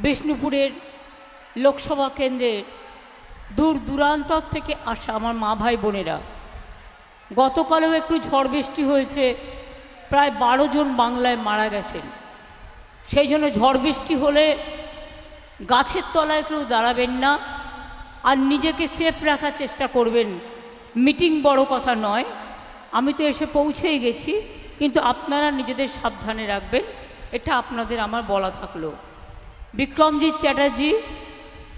বিষ্ণুপুরের লোকসভা কেন্দ্রের দূর দূরান্তর থেকে আসা আমার মা ভাই বোনেরা, গতকালও একটু ঝড় বৃষ্টি হয়েছে, প্রায় 12 জন বাংলায় মারা গেছেন। সেই জন্য ঝড় বৃষ্টি হলে গাছের তলায় কেউ দাঁড়াবেন না, আর নিজেকে সেফ রাখার চেষ্টা করবেন। মিটিং বড় কথা নয়, আমি তো এসে পৌঁছেই গেছি, কিন্তু আপনারা নিজেদের সাবধানে রাখবেন, এটা আপনাদের আমার বলা থাকলো। বিক্রমজিৎ চ্যাটার্জি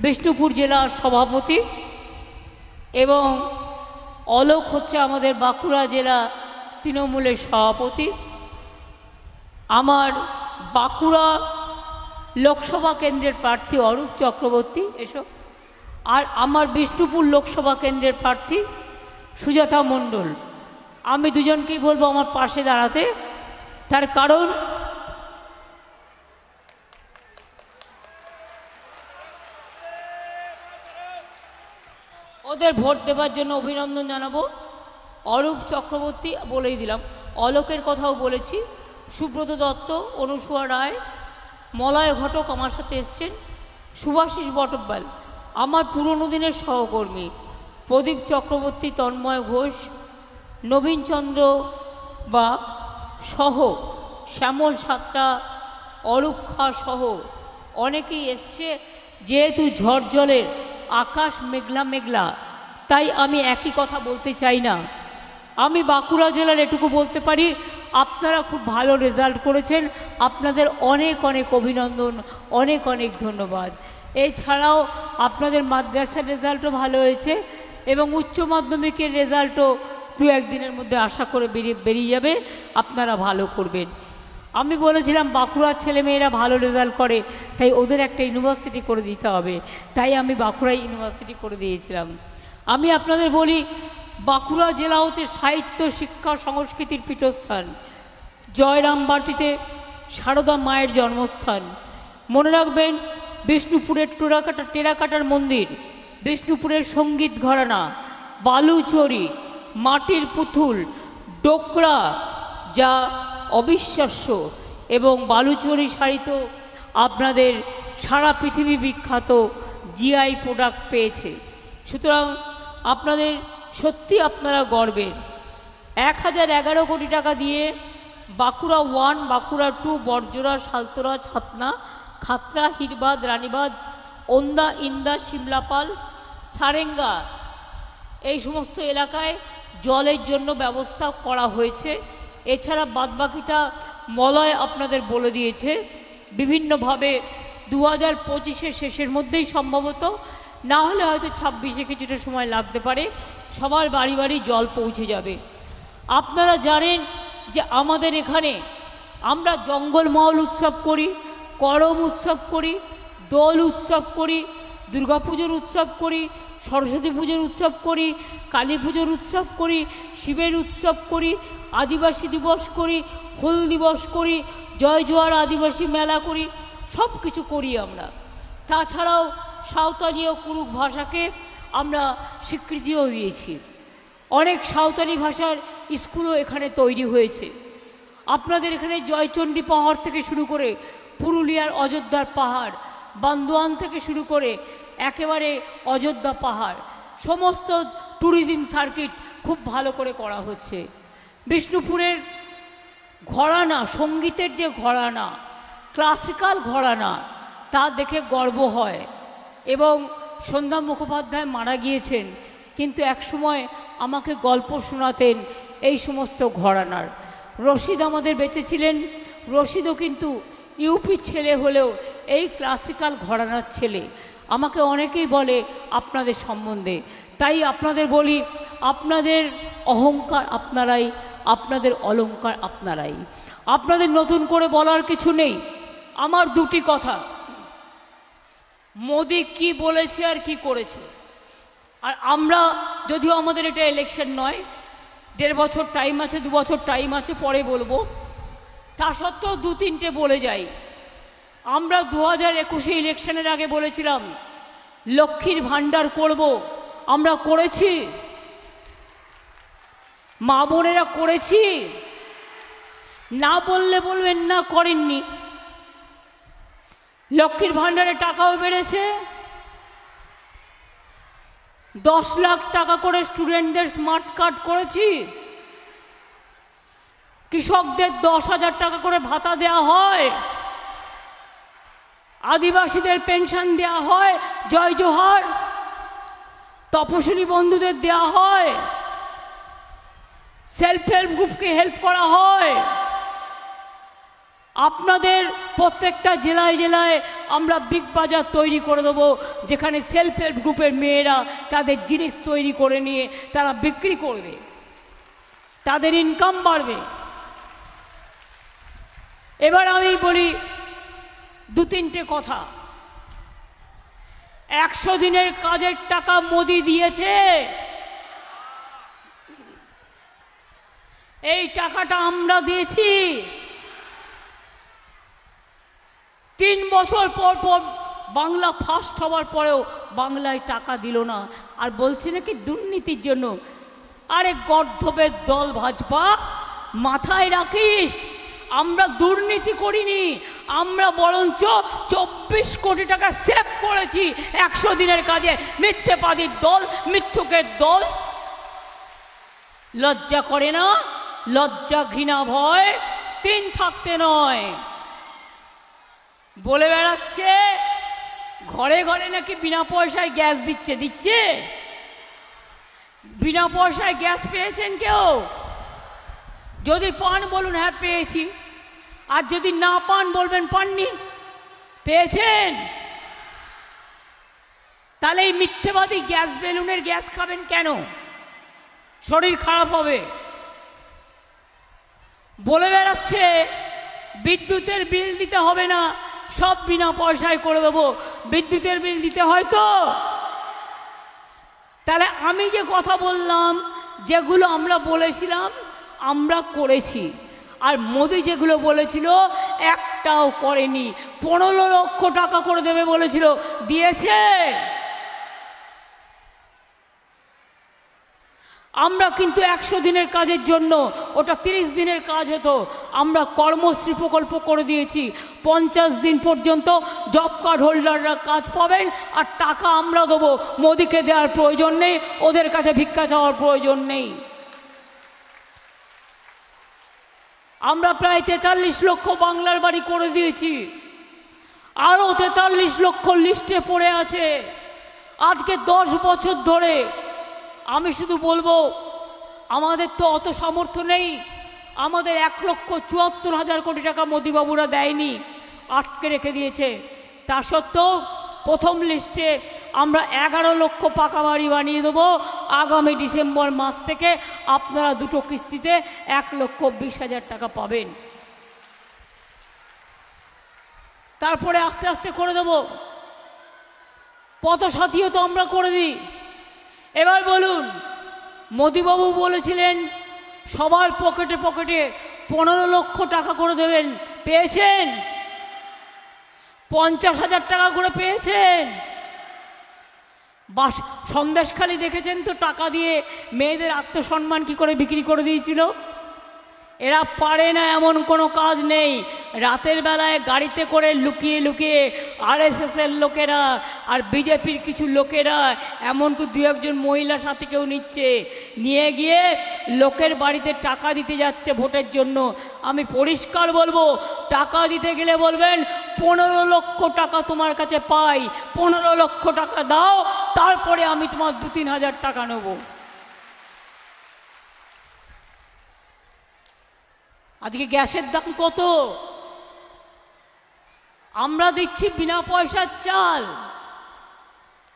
বিষ্ণুপুর জেলার সভাপতি এবং অলোক হচ্ছে আমাদের বাঁকুড়া জেলা তৃণমূলের সভাপতি। আমার বাঁকুড়া লোকসভা কেন্দ্রের প্রার্থী অরূপ চক্রবর্তী এসব, আর আমার বিষ্ণুপুর লোকসভা কেন্দ্রের প্রার্থী সুজাতা মণ্ডল। আমি দুজনকেই বলবো আমার পাশে দাঁড়াতে, তার কারণ ওদের ভোট দেওয়ার জন্য অভিনন্দন জানাবো। অরূপ চক্রবর্তী বলেই দিলাম, অলোকের কথাও বলেছি, সুব্রত দত্ত, অনুসুয়া রায়, মলয় ঘটক আমার সাথে এসছেন, সুভাষিস বটব্যাল আমার পুরনো দিনের সহকর্মী, প্রদীপ চক্রবর্তী, তন্ময় ঘোষ, নবীনচন্দ্র বা সহ, শ্যামল সাতরা, অরূপ খাঁ সহ অনেকেই এসছে। যেহেতু ঝড় জলের আকাশ মেঘলা মেঘলা, তাই আমি একই কথা বলতে চাই না। আমি বাঁকুড়া জেলার এটুকু বলতে পারি, আপনারা খুব ভালো রেজাল্ট করেছেন, আপনাদের অনেক অনেক অভিনন্দন, অনেক অনেক ধন্যবাদ। এছাড়াও আপনাদের মাদ্রাসার রেজাল্টও ভালো হয়েছে এবং উচ্চ মাধ্যমিকের রেজাল্টও 2-1 দিনের মধ্যে আশা করে বেরিয়ে যাবে, আপনারা ভালো করবেন। আমি বলেছিলাম বাঁকুড়ার ছেলেমেয়েরা ভালো রেজাল্ট করে, তাই ওদের একটা ইউনিভার্সিটি করে দিতে হবে, তাই আমি বাঁকুড়ায় ইউনিভার্সিটি করে দিয়েছিলাম। আমি আপনাদের বলি, বাঁকুড়া জেলা হচ্ছে সাহিত্য, শিক্ষা, সংস্কৃতির পীঠস্থান। জয়রামবাটিতে সারদা মায়ের জন্মস্থান। মনে রাখবেন, বিষ্ণুপুরের টেরাকাটার মন্দির, বিষ্ণুপুরের সঙ্গীত ঘরানা, বালুচরি, মাটির পুতুল, ডোকরা যা অবিশ্বাস্য, এবং বালুচরি শাড়ি তো আপনাদের সারা পৃথিবী বিখ্যাত, জিআই প্রোডাক্ট পেয়েছে। সুতরাং আপনাদের সত্যি আপনারা গর্বের। 1011 কোটি টাকা দিয়ে বাঁকুড়া 1, বাঁকুড়া 2, বরজোড়া, সালতোরা, ছাতনা, খাতড়া, হিরবাদ, রানীবাদ, ওন্দা, ইন্দা, সিমলাপাল, সারেঙ্গা এই সমস্ত এলাকায় জলের জন্য ব্যবস্থা করা হয়েছে। এছাড়া বাদবাকিটা মলয় আপনাদের বলে দিয়েছে। বিভিন্নভাবে 2025-এর শেষের মধ্যেই সম্ভবত, না হলে হয়তো 26-এ কিছুটা সময় লাগতে পারে, সবার বাড়ি বাড়ি জল পৌঁছে যাবে। আপনারা জানেন যে আমাদের এখানে আমরা জঙ্গলমহল উৎসব করি, করম উৎসব করি, দোল উৎসব করি, দুর্গাপুজোর উৎসব করি, সরস্বতী পুজোর উৎসব করি, কালী পুজোর উৎসব করি, শিবের উৎসব করি, আদিবাসী দিবস করি, হুল দিবস করি, জয় জোয়ার আদিবাসী মেলা করি, সব কিছু করি আমরা। তাছাড়াও সাঁওতালি ও কুড়ুক ভাষাকে আমরা স্বীকৃতিও দিয়েছি। অনেক সাঁওতালি ভাষার স্কুলও এখানে তৈরি হয়েছে। আপনাদের এখানে জয়চণ্ডী পাহাড় থেকে শুরু করে পুরুলিয়ার অযোধ্যার পাহাড়, বান্দোয়ান থেকে শুরু করে একেবারে অযোধ্যা পাহাড়, সমস্ত ট্যুরিজম সার্কিট খুব ভালো করে করা হচ্ছে। বিষ্ণুপুরের ঘরানা, সঙ্গীতের যে ঘরানা, ক্লাসিক্যাল ঘরানা, তা দেখে গর্ব হয়। এবং সন্ধ্যা মুখোপাধ্যায় মারা গিয়েছেন, কিন্তু একসময় আমাকে গল্প শোনাতেন এই সমস্ত ঘরানার। রশিদ আমাদের বেঁচে ছিলেন, রশিদও কিন্তু ইউপির ছেলে হলেও এই ক্লাসিক্যাল ঘরানার ছেলে। আমাকে অনেকেই বলে আপনাদের সম্বন্ধে, তাই আপনাদের বলি, আপনাদের অহংকার আপনারাই, আপনাদের অলংকার আপনারাই। আপনাদের নতুন করে বলার কিছু নেই। আমার দুটি কথা, মোদি কি বলেছে আর কি করেছে, আর আমরা, যদিও আমাদের এটা ইলেকশন নয়, 1.5 বছর টাইম আছে, 2 বছর টাইম আছে, পরে বলবো, তা সত্ত্বেও 2-3টে বলে যাই। আমরা 2021-এ ইলেকশনের আগে বলেছিলাম লক্ষ্মীর ভাণ্ডার করব, আমরা করেছি, মা বোনেরা করেছি, না বললে বলবেন না করেননি। লক্ষ্মীর ভাণ্ডারে টাকাও বেড়েছে, 10 লাখ টাকা করে স্টুডেন্টদের স্মার্ট কার্ড করেছি, কৃষকদের 10,000 টাকা করে ভাতা দেওয়া হয়, আদিবাসীদের পেনশন দেওয়া হয়, জয় জোহার, তপশিলি বন্ধুদের দেওয়া হয়, সেলফ হেল্প গ্রুপকে হেল্প করা হয়। আপনাদের প্রত্যেকটা জেলায় জেলায় আমরা বিগ বাজার তৈরি করে দেবো, যেখানে সেলফ হেল্প গ্রুপের মেয়েরা তাদের জিনিস তৈরি করে নিয়ে তারা বিক্রি করবে, তাদের ইনকাম বাড়বে। এবার আমি বলি 2-3টে কথা। 100 দিনের কাজের টাকা মোদি দিয়েছে, এই টাকাটা আমরা দিয়েছি। 3 বছর পর পর বাংলা ফার্স্ট হওয়ার পরেও বাংলায় টাকা দিল না, আর বলছে নাকি দুর্নীতির জন্য। আরে গর্ধবের দল ভাজপা, মাথায় রাখিস, আমরা দুর্নীতি করিনি, আমরা বরঞ্চ 24 কোটি টাকা সেভ করেছি 100 দিনের কাজে। মিথ্যেবাদীর দল, মিথ্যুকের দল, লজ্জা করে না? লজ্জা, ঘৃণা, ভয় 3 থাকতে নয়। বলে বেড়াচ্ছে ঘরে ঘরে নাকি বিনা পয়সায় গ্যাস দিচ্ছে। বিনা পয়সায় গ্যাস পেয়েছেন কেউ? যদি পান বলুন হ্যাঁ পেয়েছি, আর যদি না পান বলবেন পাননি। পেয়েছেন? তাহলে এই মিথ্যেবাদী গ্যাস বেলুনের গ্যাস খাবেন কেন? শরীর খারাপ হবে। বলে বেড়াচ্ছে বিদ্যুতের বিল দিতে হবে না, সব বিনা পয়সায় করে দেবো। বিদ্যুতের বিল দিতে হয় তো? তাহলে আমি যে কথা বললাম, যেগুলো আমরা বলেছিলাম আমরা করেছি, আর মোদি যেগুলো বলেছিল একটাও করেনি। 15 লক্ষ টাকা করে দেবে বলেছিল, দিয়েছে? আমরা কিন্তু 100 দিনের কাজের জন্য, ওটা 30 দিনের কাজ হতো, আমরা কর্মশ্রী প্রকল্প করে দিয়েছি। 50 দিন পর্যন্ত জব কার্ড হোল্ডাররা কাজ পাবেন, আর টাকা আমরা দেবো। মোদিকে দেওয়ার প্রয়োজন নেই, ওদের কাছে ভিক্ষা চাওয়ার প্রয়োজন নেই। আমরা প্রায় 43 লক্ষ বাংলার বাড়ি করে দিয়েছি, আরও 43 লক্ষ লিস্টে পড়ে আছে। আজকে 10 বছর ধরে আমি শুধু বলবো, আমাদের তো অত সামর্থ্য নেই, আমাদের 1,74,000 কোটি টাকা মোদিবাবুরা দেয়নি, আটকে রেখে দিয়েছে। তা সত্ত্বেও প্রথম লিস্টে আমরা 11 লক্ষ পাকা বাড়ি বানিয়ে দেবো আগামী ডিসেম্বর মাস থেকে। আপনারা 2টো কিস্তিতে 1,20,000 টাকা পাবেন। তারপরে আস্তে আস্তে করে দেবো। পথসাথীও তো আমরা করে দিই। এবার বলুন, মোদিবাবু বলেছিলেন সবার পকেটে পকেটে 15 লক্ষ টাকা করে দেবেন, পেয়েছেন? 50,000 টাকা করে পেয়েছেন। বাস সন্দেশখালি দেখেছেন তো, টাকা দিয়ে মেয়েদের আত্মসম্মান কি করে বিক্রি করে দিয়েছিল। এরা পারে না, এমন কোনো কাজ নেই। রাতের বেলায় গাড়িতে করে লুকিয়ে লুকিয়ে আরএসএসের লোকেরা আর বিজেপির কিছু লোকেরা, এমনকি 2-1 মহিলা সাথে কেউ নিচ্ছে, নিয়ে গিয়ে লোকের বাড়িতে টাকা দিতে যাচ্ছে ভোটের জন্য। আমি পরিষ্কার বলবো, টাকা দিতে গেলে বলবেন 15 লক্ষ টাকা তোমার কাছে পাই, 15 লক্ষ টাকা দাও, তারপরে আমি তোমার 2-3 হাজার টাকা নেব। আজকে গ্যাসের দাম কত? আমরা দিচ্ছি বিনা পয়সার চাল,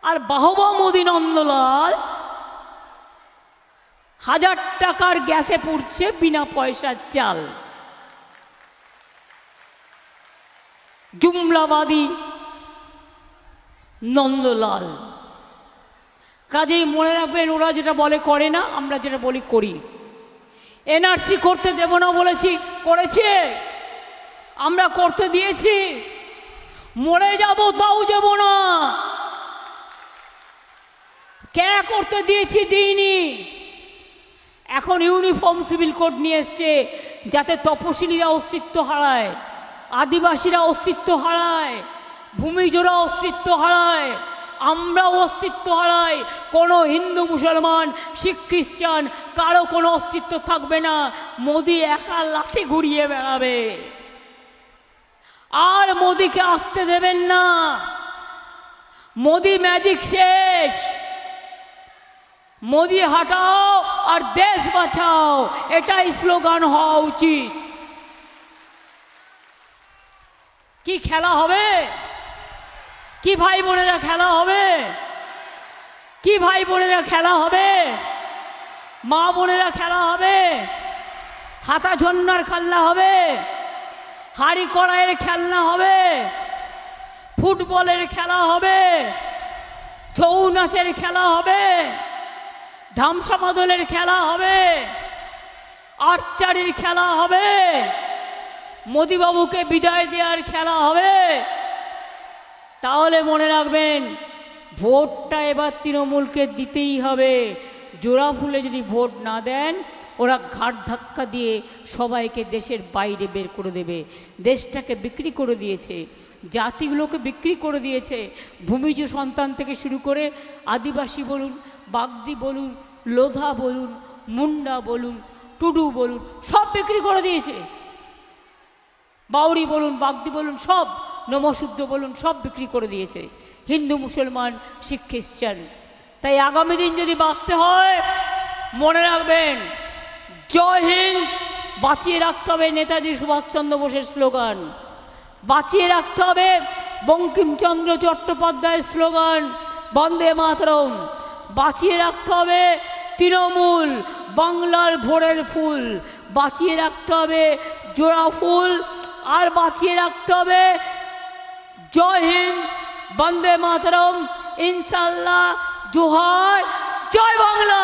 আর বাহবা মোদী নন্দলাল 1000 টাকার গ্যাসে পুড়ছে বিনা পয়সার চাল। জুমলাবাদী নন্দলাল। কাজেই মনে রাখবেন, ওরা যেটা বলে করে না, আমরা যেটা বলি করি। এনআরসি করতে দেব না বলেছি, করেছে। আমরা করতে দিয়েছি, মরে যাব তাও যাব না। কে করতে দিয়েছি? দিইনি। এখন ইউনিফর্ম সিভিল কোড নিয়ে এসছে, যাতে তপশিলীরা অস্তিত্ব হারায়, আদিবাসীরা অস্তিত্ব হারায়, ভূমিজোড়া অস্তিত্ব হারায়, আমরাও অস্তিত্ব হারাই। কোনো হিন্দু মুসলমান শিখ খ্রিস্টান কারো কোনো অস্তিত্ব থাকবে না। মোদি একা লাঠি ঘুরিয়ে বেড়াবে, আর মোদিকে আসতে দেবেন না। মোদি ম্যাজিক শেষ। মোদি হাঁটাও আর দেশ বাঁচাও, এটাই স্লোগান হওয়া উচিত। কি খেলা হবে? কি ভাই বোনেরা খেলা হবে? কি ভাই বোনেরা খেলা হবে? মা বোনেরা খেলা হবে? হাতা ঝন্নার খেলনা হবে? হাড়ি কড়াইয়ের খেলনা হবে? ফুটবলের খেলা হবে? ছৌ নাচের খেলা হবে? ধামসা মাদলের খেলা হবে? আর্চারির খেলা হবে? মোদিবাবুকে বিদায় দেওয়ার খেলা হবে? তাহলে মনে রাখবেন, ভোটটা এবার তৃণমূলকে দিতেই হবে। জোড়া ফুলে যদি ভোট না দেন, ওরা ঘাট ধাক্কা দিয়ে সবাইকে দেশের বাইরে বের করে দেবে। দেশটাকে বিক্রি করে দিয়েছে, জাতিগুলোকে বিক্রি করে দিয়েছে। ভূমিজ সন্তান থেকে শুরু করে আদিবাসী বলুন, বাগদি বলুন, লোধা বলুন, মুন্ডা বলুন, টুডু বলুন, সব বিক্রি করে দিয়েছে। বাউরি বলুন, বাগদি বলুন, সব, নমশূদ্র বলুন, সব বিক্রি করে দিয়েছে। হিন্দু মুসলমান শিখ খ্রিস্টান। তাই আগামী দিন যদি বাঁচতে হয়, মনে রাখবেন, জয় হিন্দ বাঁচিয়ে রাখতে হবে নেতাজি সুভাষচন্দ্র বোসের স্লোগান, বাঁচিয়ে রাখতে হবে বঙ্কিমচন্দ্র চট্টোপাধ্যায়ের স্লোগান বন্দে মাতরম, বাঁচিয়ে রাখতে হবে তৃণমূল বাংলার ভোরের ফুল, বাঁচিয়ে রাখতে হবে জোড়া ফুল, আর বাঁচিয়ে রাখতে হবে জয় হিন্দ বন্দে মাতরম, ইনশাল্লাহ, জোহার, জয় বাংলা,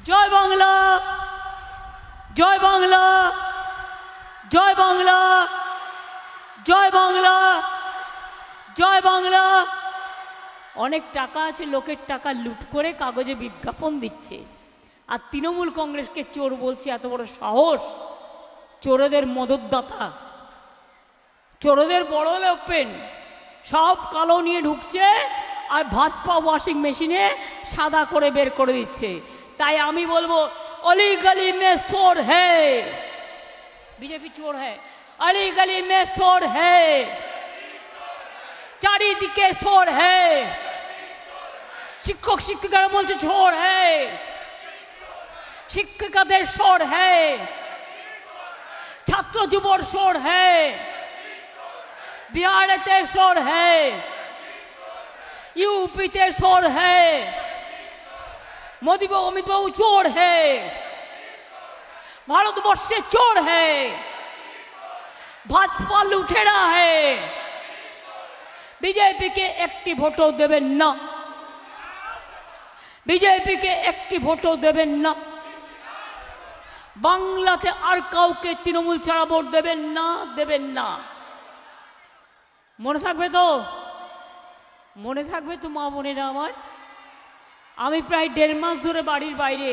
জয় বাংলা, জয় বাংলা, জয় বাংলা, জয় বাংলা, জয় বাংলা। অনেক টাকা আছে, লোকের টাকা লুট করে কাগজে বিজ্ঞাপন দিচ্ছে, আর তৃণমূল কংগ্রেসকে চোর বলছে। এত বড় সাহস! চোরদের মদতদাতা, চোরদের বড় লোকপেন, সব কালো নিয়ে ঢুকছে আর ভাত পা ওয়াশিং মেশিনে সাদা করে বের করে দিচ্ছে। তাই আমি বলবো, অলি গলি মে চোর হ্যায়, বিজেপি চোর হ্যায়, অলি গলি মে চোর হ্যায়, চারিদিকে চোর হ্যায়, শিক্ষক শিক্ষিকারা বলছে চোর হ্যায়, শিক্ষিকাদের চোর হ্যায়, ছাত্র যুবর চোর হ্যায়, বিহারেতে চোর হ্যায়, यूपीতে चोर है, मोदी बाबू अमित बाबू चोर है, भारतवर्षे चोर है, भाजपा लुटेरा है, बीजेपी के একটি ভোটও দেবেন না, बीजेपी के একটি ভোটও দেবেন না। বাংলাতে আর কাউকে তৃণমূল ছাড়া ভোট দেবেন না, দেবেন না। মনে থাকবে তো? মনে থাকবে তো মা বোনেরা আমার? আমি প্রায় 1.5 মাস ধরে বাড়ির বাইরে,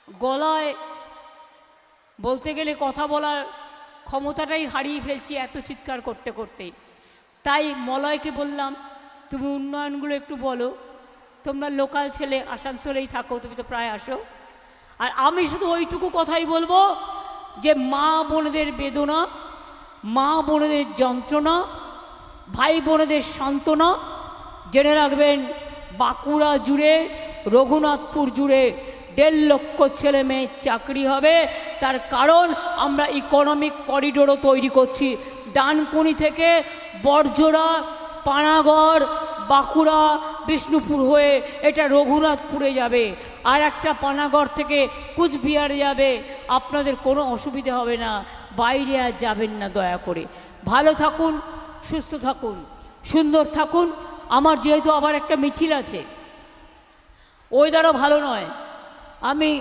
গলায় বলতে গেলে কথা বলার ক্ষমতাটাই হারিয়ে ফেলছি এত চিৎকার করতে করতে। তাই মলয়কে বললাম, তুমি উন্নয়নগুলো একটু বলো, তোমরা লোকাল ছেলে, আসানসোলেই থাকো, তুমি তো প্রায় আসো। আর আমি শুধু ওইটুকু কথাই বলবো যে মা বোনেদের বেদনা, মা বোনেদের যন্ত্রণা, ভাই বোনেদের সান্ত্বনা জেনে রাখবেন। বাঁকুড়া জুড়ে, রঘুনাথপুর জুড়ে 1.5 লক্ষ ছেলে মেয়ের চাকরি হবে। তার কারণ আমরা ইকোনমিক করিডোরও তৈরি করছি। ডানকুনি থেকে বড়জোড়া, পানাগড়, বাঁকুড়া, বিষ্ণুপুর হয়ে এটা রঘুনাথপুরে যাবে, আর একটা পানাগড় থেকে কুচবিহার যাবে। আপনাদের কোনো অসুবিধা হবে না, বাইরে আর যাবেন না দয়া করে। ভালো থাকুন, সুস্থ থাকুন, সুন্দর থাকুন। আমার যেহেতু আবার একটা মিছিল আছে, ওয়েদারও ভালো নয়, আমি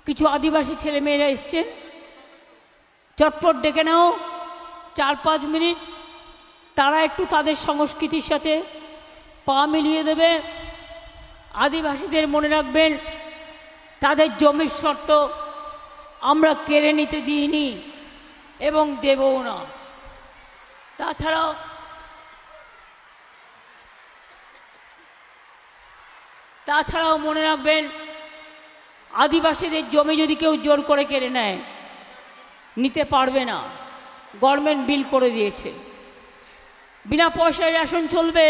কিছু আদিবাসী ছেলেমেয়েরা এসছেন, চটপট ডেকে নাও 4-5 মিনিট, তারা একটু তাদের সংস্কৃতির সাথে পা মিলিয়ে দেবে। আদিবাসীদের মনে রাখবেন, তাদের জমির শর্ত আমরা কেড়ে নিতে দিইনি এবং দেবও না। তাছাড়াও তাছাড়াও মনে রাখবেন, আদিবাসীদের জমি যদি কেউ জোর করে কেড়ে নেয়, নিতে পারবে না। গভর্নমেন্ট বিল করে দিয়েছে, বিনা পয়সায় রেশন চলবে।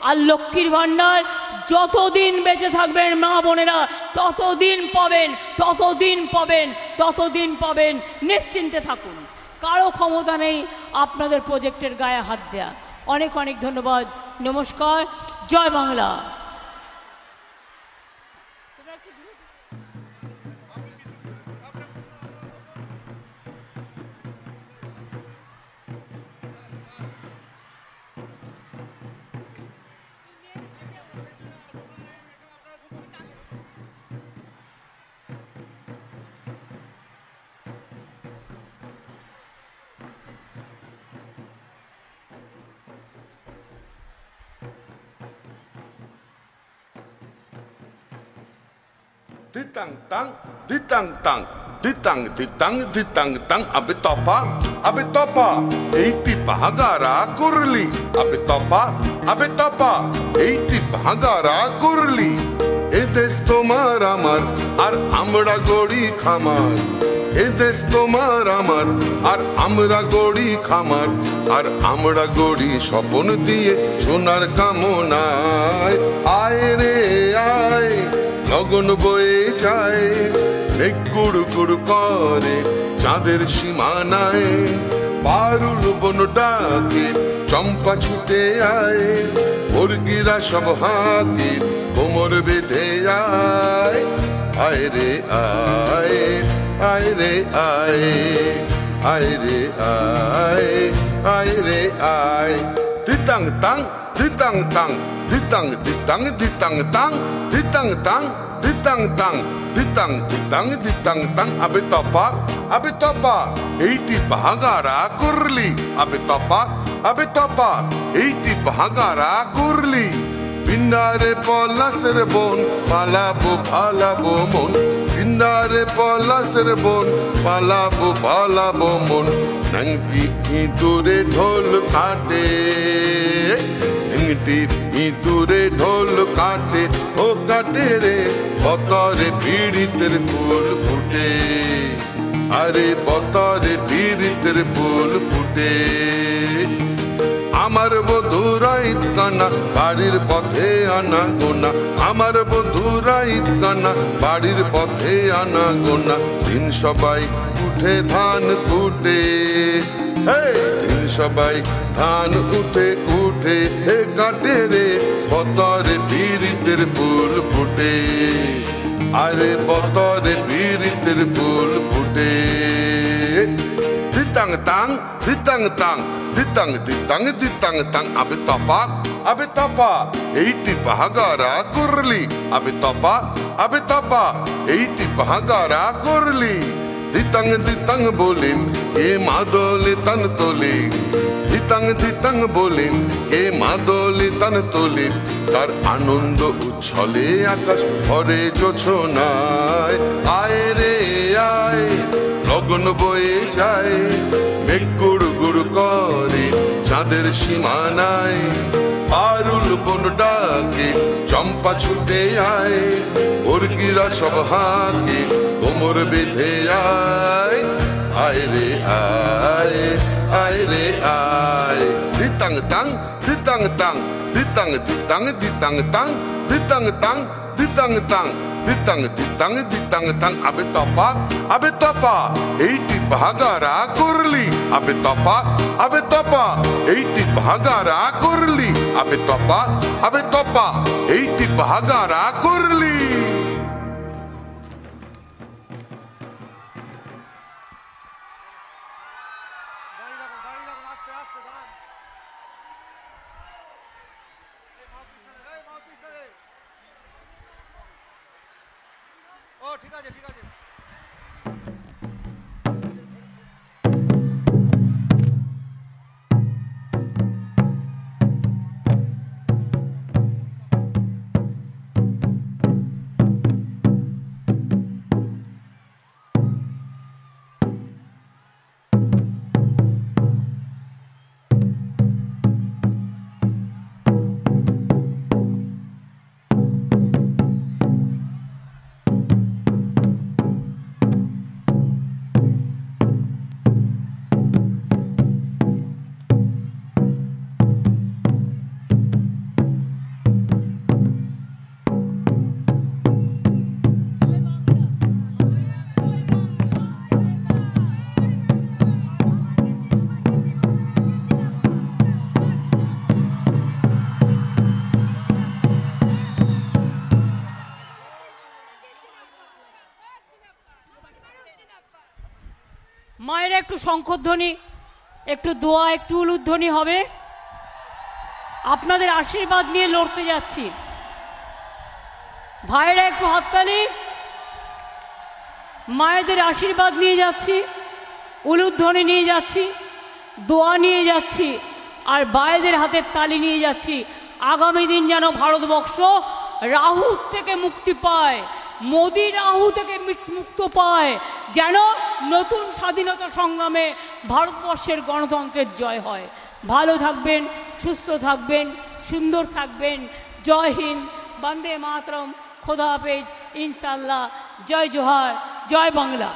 আর লক্ষ্মীর ভাণ্ডার যতদিন বেঁচে থাকবেন মা বোনেরা ততদিন পাবেন, ততদিন পাবেন, ততদিন পাবেন। নিশ্চিন্তে থাকুন, কারো ক্ষমতা নেই আপনাদের প্রজেক্টের গায়ে হাত দেয়া। অনেক অনেক ধন্যবাদ। নমস্কার। জয় Bangla. Ditang tang, ditang tang, ditang ditang ditang tang. Abe topa, eiti bahagara kurli. Abe topa, eiti bahagara kurli. Edes tomar amar, ar amra gori khamar. Edes tomar amar, ar amra gori khamar. আর আমরা গড়ি স্বপন দিয়ে সোনার কামনায়। আয় রে আয়, লগন বয়ে যায়, মেঘ গুড় গুড় করে চাঁদের সীমানায়। পারুল বন ডাকে চম্পা ছুটে আয়, মুরগিরা সব হাঁকে কোমর বেঁধে আয়। আয় রে আয়, আয় রে আয়, আয় রে আয়, আয় রে আয়। দিতাং তাং, দিতাং তাং, ditang ditang ditang tang, ditang tang, ditang tang, ditang ditang ditang tang. Abe topa, eiti bahagara kurli. Abe topa, eiti bahagara kurli. Bindare polasir bon, palabo palabo mon. Bindare polasir bon, palabo mon. Nangi idure dhol kate, ইঁদুরে ঢোল কাটে, ও কাটে রে বতরে পীড়িতের ফুল ফুটে। আরে বতরে পীড়িতের ফুল ফুটে। আমার বধুরা ইতকানা বাড়ির পথে আনা গোনা। আমার বধুরা ইতকানা বাড়ির পথে আনা গোনা। দিন সবাই উঠে ধান কুটে, দিন সবাই ধান উঠে উঠে কাটে রে বতরে পীড়িতের ফুল ফুটে। আরে বতরে পীড়িতের ফুল ফুটে। ditang tang, ditang tang, ditang ditang ditang tang. Abe topa, eiti bahagara kurli. Abe topa, eiti bahagara kurli. ditang ditang bolim ke madole tan tole. ditang ditang bolim ke madole tan tole. তার আনন্দ উচ্ছলে আকাশ ভরে জোছনায়। আয় রে আয়, লগন বয়ে যায়, মেঘ গুড় গুড় করে চাঁদের সীমানায়। পারুল বন ডাকে চম্পা ছুটে আয়, মুরগিরা সব হাঁকে কোমর বেঁধে আয়। আয় রে আয়, আয় রে আয়। ditang tang, ditang tang, ditang ditang ditang tang, ditang tang, ditang tang, ditang ditang ditang tang. Abe topa, eiti bahagara kurli. Abe topa, eiti bahagara kurli. Abe topa, eiti bahagara kurli. ও ঠিক আছে ঠিক আছে। একটু শঙ্খধ্বনি, একটু দোয়া, একটু উলুধ্বনি হবে। আপনাদের আশীর্বাদ নিয়ে লড়তে যাচ্ছি। ভাইরা একটু হাততালি। মায়েদের আশীর্বাদ নিয়ে যাচ্ছি, উলুধ্বনি নিয়ে যাচ্ছি, দোয়া নিয়ে যাচ্ছি, আর ভাইদের হাতের তালি নিয়ে যাচ্ছি। আগামী দিন যেন ভারতবর্ষ রাহু থেকে মুক্তি পায়, মোদি রাহু থেকে মুক্ত পায়, যেন নতুন স্বাধীনতা সংগ্রামে ভারতবর্ষের গণতন্ত্রের জয় হয়। ভালো থাকবেন, সুস্থ থাকবেন, সুন্দর থাকবেন। জয় হিন্দ, বন্দে মাতরম, খোদা হাফেজ, ইনশাআল্লাহ। জয় জোহার, জয় বাংলা।